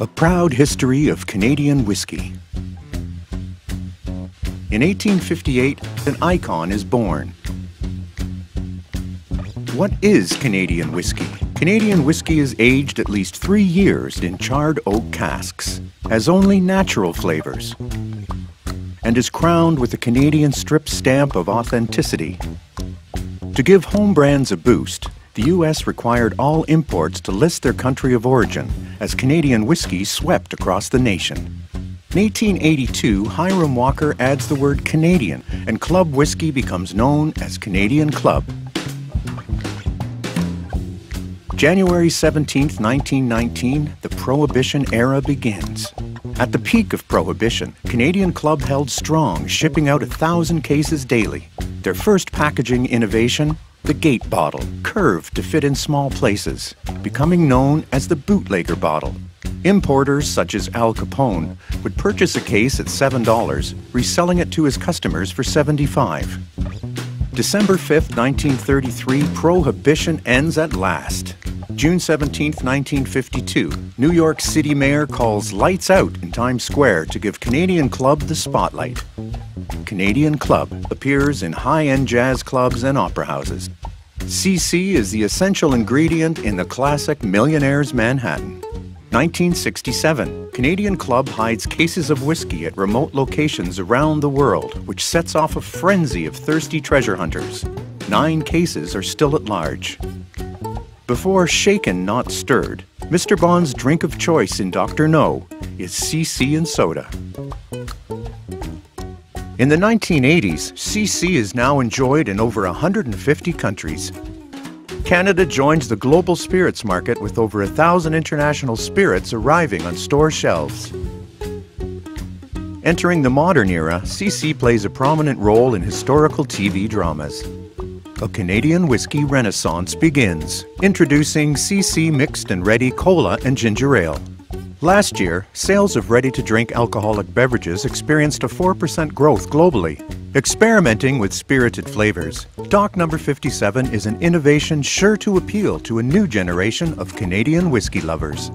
A proud history of Canadian whiskey. In 1858, an icon is born. What is Canadian whiskey? Canadian whiskey is aged at least 3 years in charred oak casks, has only natural flavors, and is crowned with a Canadian strip stamp of authenticity. To give home brands a boost, the U.S. required all imports to list their country of origin, as Canadian whiskey swept across the nation. In 1882, Hiram Walker adds the word Canadian, and club whiskey becomes known as Canadian Club. January 17, 1919, the Prohibition era begins. At the peak of Prohibition, Canadian Club held strong, shipping out 1,000 cases daily. Their first packaging innovation, the gate bottle, curved to fit in small places, becoming known as the bootlegger bottle. Importers such as Al Capone would purchase a case at $7, reselling it to his customers for $75. December 5, 1933, Prohibition ends at last. June 17, 1952, New York City Mayor calls lights out in Times Square to give Canadian Club the spotlight. Canadian Club appears in high-end jazz clubs and opera houses. CC is the essential ingredient in the classic Millionaire's Manhattan. 1967, Canadian Club hides cases of whiskey at remote locations around the world, which sets off a frenzy of thirsty treasure hunters. 9 cases are still at large. Before shaken, not stirred, Mr. Bond's drink of choice in Dr. No is CC and soda. In the 1980s, CC is now enjoyed in over 150 countries. Canada joins the global spirits market with over 1,000 international spirits arriving on store shelves. Entering the modern era, CC plays a prominent role in historical TV dramas. A Canadian whiskey renaissance begins, introducing CC Mixed and Ready Cola and Ginger Ale. Last year, sales of ready-to-drink alcoholic beverages experienced a 4% growth globally. Experimenting with spirited flavors, Dock No. 57 is an innovation sure to appeal to a new generation of Canadian whiskey lovers.